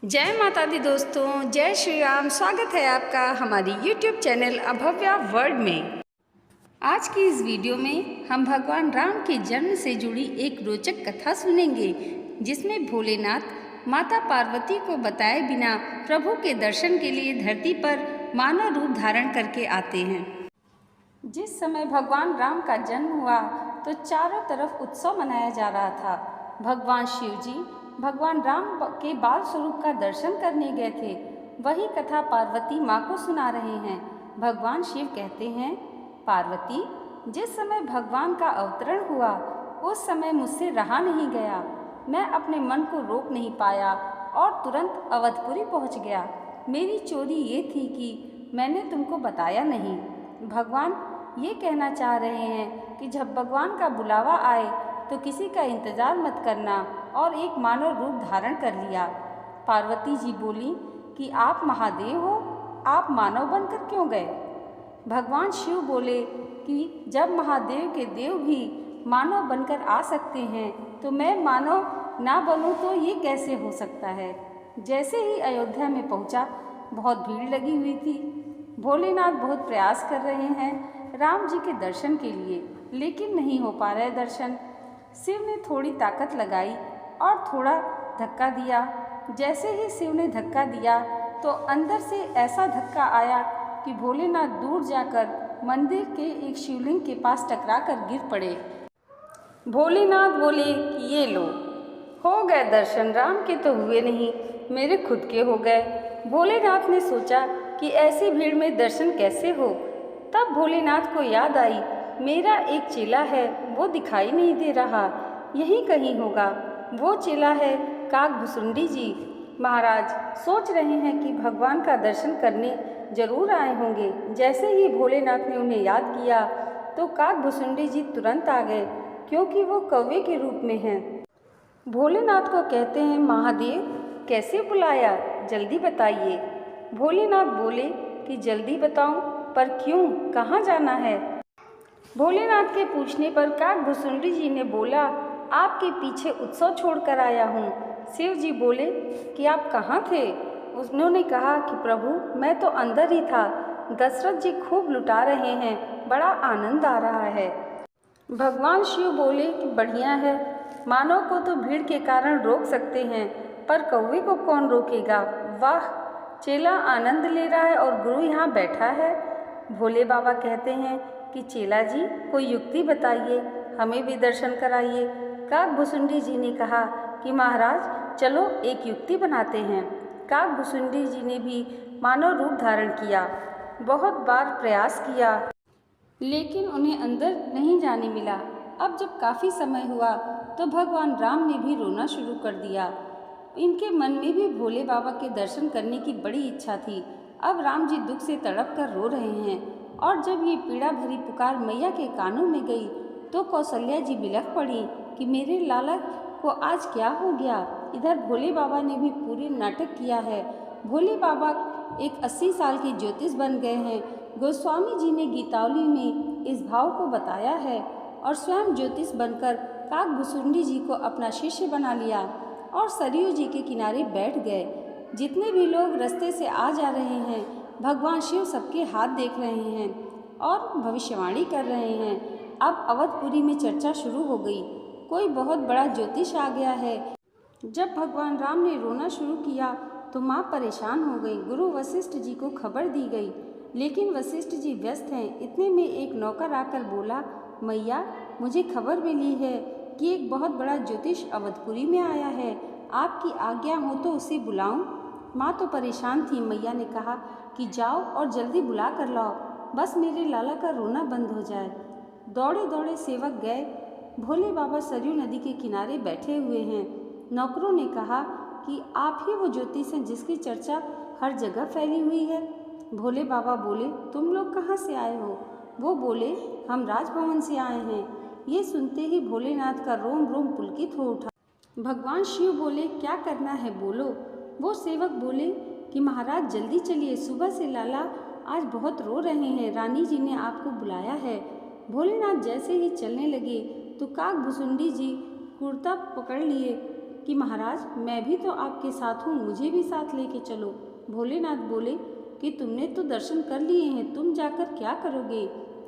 जय माता दी दोस्तों, जय श्री राम। स्वागत है आपका हमारी YouTube चैनल अभव्या वर्ल्ड में। आज की इस वीडियो में हम भगवान राम के जन्म से जुड़ी एक रोचक कथा सुनेंगे, जिसमें भोलेनाथ माता पार्वती को बताए बिना प्रभु के दर्शन के लिए धरती पर मानव रूप धारण करके आते हैं। जिस समय भगवान राम का जन्म हुआ तो चारों तरफ उत्सव मनाया जा रहा था। भगवान शिव जी भगवान राम के बाल स्वरूप का दर्शन करने गए थे। वही कथा पार्वती माँ को सुना रहे हैं। भगवान शिव कहते हैं, पार्वती, जिस समय भगवान का अवतरण हुआ उस समय मुझसे रहा नहीं गया। मैं अपने मन को रोक नहीं पाया और तुरंत अवधपुरी पहुँच गया। मेरी चोरी ये थी कि मैंने तुमको बताया नहीं। भगवान ये कहना चाह रहे हैं कि जब भगवान का बुलावा आए तो किसी का इंतज़ार मत करना, और एक मानव रूप धारण कर लिया। पार्वती जी बोली कि आप महादेव हो, आप मानव बनकर क्यों गए? भगवान शिव बोले कि जब महादेव के देव भी मानव बनकर आ सकते हैं तो मैं मानव ना बनूं तो ये कैसे हो सकता है। जैसे ही अयोध्या में पहुंचा, बहुत भीड़ लगी हुई थी। भोलेनाथ बहुत प्रयास कर रहे हैं राम जी के दर्शन के लिए, लेकिन नहीं हो पा रहे दर्शन। शिव ने थोड़ी ताकत लगाई और थोड़ा धक्का दिया। जैसे ही शिव ने धक्का दिया तो अंदर से ऐसा धक्का आया कि भोलेनाथ दूर जाकर मंदिर के एक शिवलिंग के पास टकरा कर गिर पड़े। भोलेनाथ बोले कि ये लो, हो गए दर्शन। राम के तो हुए नहीं, मेरे खुद के हो गए। भोलेनाथ ने सोचा कि ऐसी भीड़ में दर्शन कैसे हो। तब भोलेनाथ को याद आई, मेरा एक चेला है, वो दिखाई नहीं दे रहा, यहीं कहीं होगा। वो चेला है काकभुसुंडी जी। महाराज सोच रहे हैं कि भगवान का दर्शन करने जरूर आए होंगे। जैसे ही भोलेनाथ ने उन्हें याद किया तो काकभुसुंडी जी तुरंत आ गए, क्योंकि वो कौवे के रूप में हैं। भोलेनाथ को कहते हैं, महादेव कैसे बुलाया, जल्दी बताइए। भोलेनाथ बोले कि जल्दी बताऊं, पर क्यों, कहाँ जाना है? भोलेनाथ के पूछने पर काकभुसुंडी जी ने बोला, आपके पीछे उत्सव छोड़कर आया हूँ। शिव जी बोले कि आप कहाँ थे? उन्होंने कहा कि प्रभु, मैं तो अंदर ही था। दशरथ जी खूब लुटा रहे हैं, बड़ा आनंद आ रहा है। भगवान शिव बोले कि बढ़िया है, मानव को तो भीड़ के कारण रोक सकते हैं, पर कौवे को कौन रोकेगा? वाह, चेला आनंद ले रहा है और गुरु यहाँ बैठा है। भोले बाबा कहते हैं कि चेला जी कोई युक्ति बताइए, हमें भी दर्शन कराइए। काकभुसुंडी जी ने कहा कि महाराज चलो एक युक्ति बनाते हैं। काकभुसुंडी जी ने भी मानव रूप धारण किया, बहुत बार प्रयास किया, लेकिन उन्हें अंदर नहीं जाने मिला। अब जब काफ़ी समय हुआ तो भगवान राम ने भी रोना शुरू कर दिया। इनके मन में भी भोले बाबा के दर्शन करने की बड़ी इच्छा थी। अब राम जी दुख से तड़प कर रो रहे हैं, और जब ये पीड़ा भरी पुकार मैया के कानों में गई तो कौशल्या जी बिलख पड़ी कि मेरे लाला को आज क्या हो गया। इधर भोले बाबा ने भी पूरे नाटक किया है। भोले बाबा एक 80 साल के ज्योतिष बन गए हैं। गोस्वामी जी ने गीतावली में इस भाव को बताया है, और स्वयं ज्योतिष बनकर काकभुसुंडी जी को अपना शिष्य बना लिया और सरयू जी के किनारे बैठ गए। जितने भी लोग रास्ते से आ जा रहे हैं, भगवान शिव सबके हाथ देख रहे हैं और भविष्यवाणी कर रहे हैं। अब अवधपुरी में चर्चा शुरू हो गई, कोई बहुत बड़ा ज्योतिष आ गया है। जब भगवान राम ने रोना शुरू किया तो माँ परेशान हो गई। गुरु वशिष्ठ जी को खबर दी गई, लेकिन वशिष्ठ जी व्यस्त हैं। इतने में एक नौकर आकर बोला, मैया मुझे खबर मिली है कि एक बहुत बड़ा ज्योतिष अवधपुरी में आया है, आपकी आज्ञा हो तो उसे बुलाऊं? माँ तो परेशान थी। मैया ने कहा कि जाओ और जल्दी बुला कर लाओ, बस मेरे लाला का रोना बंद हो जाए। दौड़े दौड़े सेवक गए। भोले बाबा सरयू नदी के किनारे बैठे हुए हैं। नौकरों ने कहा कि आप ही वो ज्योतिष हैं जिसकी चर्चा हर जगह फैली हुई है। भोले बाबा बोले, तुम लोग कहाँ से आए हो? वो बोले, हम राजभवन से आए हैं। ये सुनते ही भोलेनाथ का रोम रोम पुलकित हो उठा। भगवान शिव बोले, क्या करना है बोलो। वो सेवक बोले कि महाराज जल्दी चलिए, सुबह से लाला आज बहुत रो रहे हैं, रानी जी ने आपको बुलाया है। भोलेनाथ जैसे ही चलने लगे तो काकभुसुंडी जी कुर्ता पकड़ लिए कि महाराज मैं भी तो आपके साथ हूँ, मुझे भी साथ लेके चलो। भोलेनाथ बोले कि तुमने तो दर्शन कर लिए हैं, तुम जाकर क्या करोगे।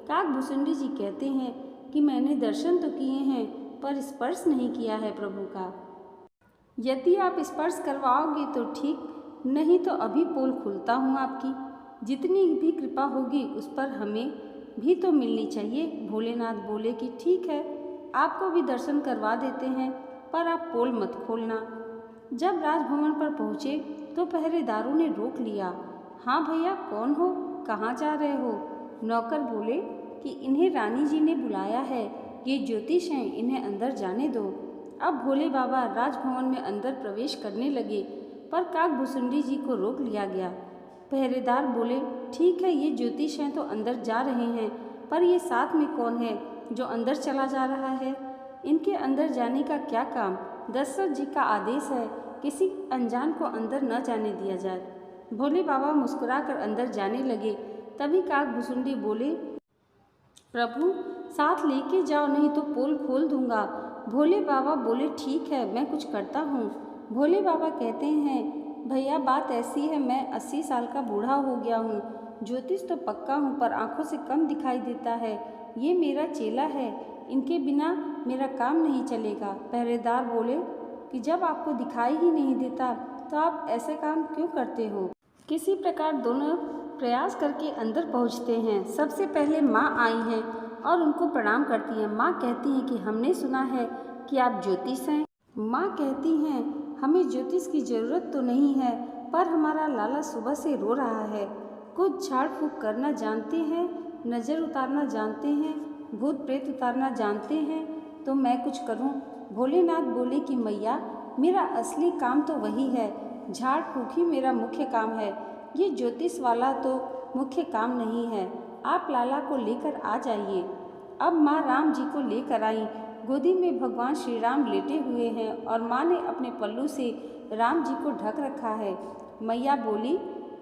काकभूसुंडी जी कहते हैं कि मैंने दर्शन तो किए हैं पर स्पर्श नहीं किया है प्रभु का। यदि आप स्पर्श करवाओगे तो ठीक, नहीं तो अभी पोल खुलता हूँ आपकी। जितनी भी कृपा होगी उस पर हमें भी तो मिलनी चाहिए। भोलेनाथ बोले कि ठीक है, आपको भी दर्शन करवा देते हैं, पर आप पोल मत खोलना। जब राजभवन पर पहुँचे तो पहरेदारों ने रोक लिया। हाँ भैया, कौन हो, कहाँ जा रहे हो। नौकर बोले कि इन्हें रानी जी ने बुलाया है, ये ज्योतिष हैं, इन्हें अंदर जाने दो। अब भोले बाबा राजभवन में अंदर प्रवेश करने लगे, पर काकभूसुंडी जी को रोक लिया गया। पहरेदार बोले ठीक है, ये ज्योतिष हैं तो अंदर जा रहे हैं, पर ये साथ में कौन है जो अंदर चला जा रहा है। इनके अंदर जाने का क्या काम, दशरथ जी का आदेश है, किसी अनजान को अंदर न जाने दिया जाए। भोले बाबा मुस्कुराकर अंदर जाने लगे। तभी काकभूसुंडी बोले प्रभु साथ लेके जाओ, नहीं तो पोल खोल दूंगा। भोले बाबा बोले ठीक है, मैं कुछ करता हूँ। भोले बाबा कहते हैं भैया बात ऐसी है, मैं 80 साल का बूढ़ा हो गया हूँ, ज्योतिष तो पक्का हूँ पर आँखों से कम दिखाई देता है। ये मेरा चेला है, इनके बिना मेरा काम नहीं चलेगा। पहरेदार बोले कि जब आपको दिखाई ही नहीं देता तो आप ऐसे काम क्यों करते हो। किसी प्रकार दोनों प्रयास करके अंदर पहुंचते हैं। सबसे पहले माँ आई हैं और उनको प्रणाम करती हैं। माँ कहती हैं कि हमने सुना है कि आप ज्योतिष हैं। माँ कहती हैं हमें ज्योतिष की ज़रूरत तो नहीं है, पर हमारा लाला सुबह से रो रहा है। कुछ झाड़ फूँक करना जानते हैं, नज़र उतारना जानते हैं, भूत प्रेत उतारना जानते हैं, तो मैं कुछ करूं। भोलेनाथ बोले कि मैया मेरा असली काम तो वही है, झाड़ फूँक ही मेरा मुख्य काम है, ये ज्योतिष वाला तो मुख्य काम नहीं है। आप लाला को लेकर आ जाइए। अब माँ राम जी को लेकर आई। गोदी में भगवान श्री राम लेटे हुए हैं और माँ ने अपने पल्लू से राम जी को ढक रखा है। मैया बोली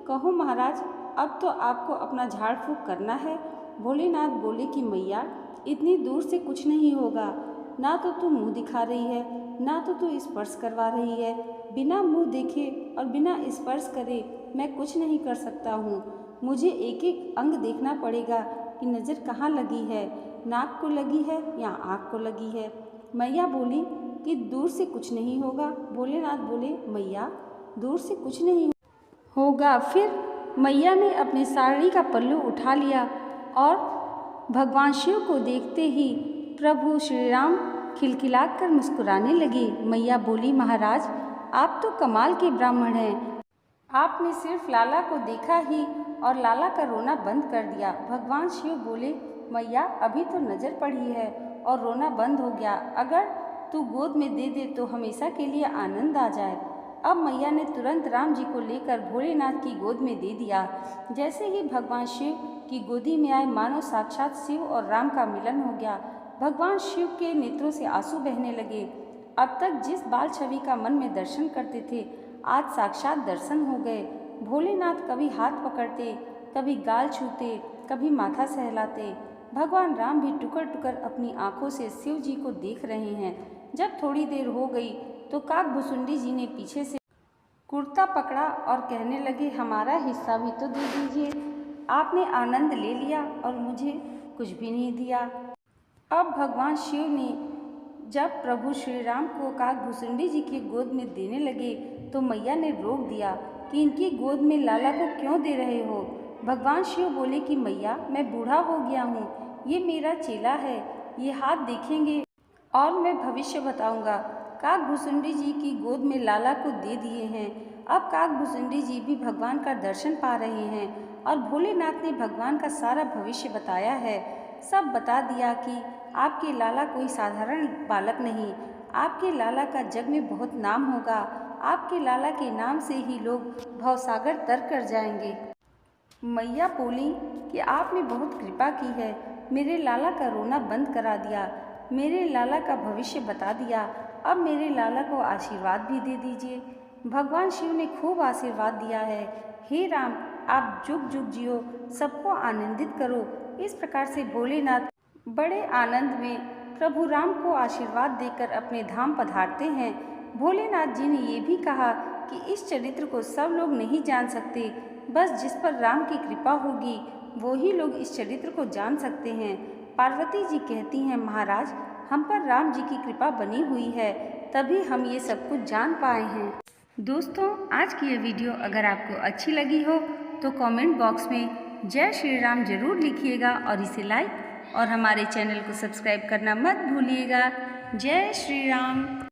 कहो महाराज, अब तो आपको अपना झाड़ फूँक करना है। भोलेनाथ बोले कि मैया इतनी दूर से कुछ नहीं होगा, ना तो तू मुँह दिखा रही है, ना तो तू स्पर्श करवा रही है। बिना मुँह देखे और बिना स्पर्श करे मैं कुछ नहीं कर सकता हूँ। मुझे एक एक अंग देखना पड़ेगा कि नज़र कहाँ लगी है, नाक को लगी है या आँख को लगी है। मैया बोली कि दूर से कुछ नहीं होगा। भोलेनाथ बोले मैया दूर से कुछ नहीं होगा। फिर मैया ने अपनी साड़ी का पल्लू उठा लिया और भगवान शिव को देखते ही प्रभु श्री राम खिलखिलाकर मुस्कुराने लगे। मैया बोली महाराज आप तो कमाल के ब्राह्मण हैं, आपने सिर्फ लाला को देखा ही और लाला का रोना बंद कर दिया। भगवान शिव बोले मैया अभी तो नज़र पड़ी है और रोना बंद हो गया, अगर तू गोद में दे दे तो हमेशा के लिए आनंद आ जाए। अब मैया ने तुरंत राम जी को लेकर भोलेनाथ की गोद में दे दिया। जैसे ही भगवान शिव की गोदी में आए, मानो साक्षात शिव और राम का मिलन हो गया। भगवान शिव के नेत्रों से आंसू बहने लगे। अब तक जिस बाल छवि का मन में दर्शन करते थे, आज साक्षात दर्शन हो गए। भोलेनाथ कभी हाथ पकड़ते, कभी गाल छूते, कभी माथा सहलाते। भगवान राम भी टुकर टुकर अपनी आंखों से शिव जी को देख रहे हैं। जब थोड़ी देर हो गई तो काकभूसुंडी जी ने पीछे से कुर्ता पकड़ा और कहने लगे हमारा हिस्सा भी तो दे दीजिए, आपने आनंद ले लिया और मुझे कुछ भी नहीं दिया। अब भगवान शिव ने जब प्रभु श्री राम को काकभूसुंडी जी की गोद में देने लगे तो मैया ने रोक दिया कि इनकी गोद में लाला को क्यों दे रहे हो। भगवान शिव बोले कि मैया मैं बूढ़ा हो गया हूँ, ये मेरा चेला है, ये हाथ देखेंगे और मैं भविष्य बताऊंगा। काकभूसुंडी जी की गोद में लाला को दे दिए हैं। अब काकभूसुंडी जी भी भगवान का दर्शन पा रहे हैं और भोलेनाथ ने भगवान का सारा भविष्य बताया है। सब बता दिया कि आपके लाला कोई साधारण बालक नहीं, आपके लाला का जग में बहुत नाम होगा, आपके लाला के नाम से ही लोग भवसागर तर कर जाएंगे। मैया बोली कि आपने बहुत कृपा की है, मेरे लाला का रोना बंद करा दिया, मेरे लाला का भविष्य बता दिया, अब मेरे लाला को आशीर्वाद भी दे दीजिए। भगवान शिव ने खूब आशीर्वाद दिया है, हे राम आप जुग जुग जियो, सबको आनंदित करो। इस प्रकार से भोलेनाथ बड़े आनंद में प्रभु राम को आशीर्वाद देकर अपने धाम पधारते हैं। भोलेनाथ जी ने ये भी कहा कि इस चरित्र को सब लोग नहीं जान सकते, बस जिस पर राम की कृपा होगी वो ही लोग इस चरित्र को जान सकते हैं। पार्वती जी कहती हैं, महाराज हम पर राम जी की कृपा बनी हुई है, तभी हम ये सब कुछ जान पाए हैं। दोस्तों, आज की ये वीडियो अगर आपको अच्छी लगी हो तो कमेंट बॉक्स में जय श्री राम जरूर लिखिएगा और इसे लाइक और हमारे चैनल को सब्सक्राइब करना मत भूलिएगा। जय श्री राम।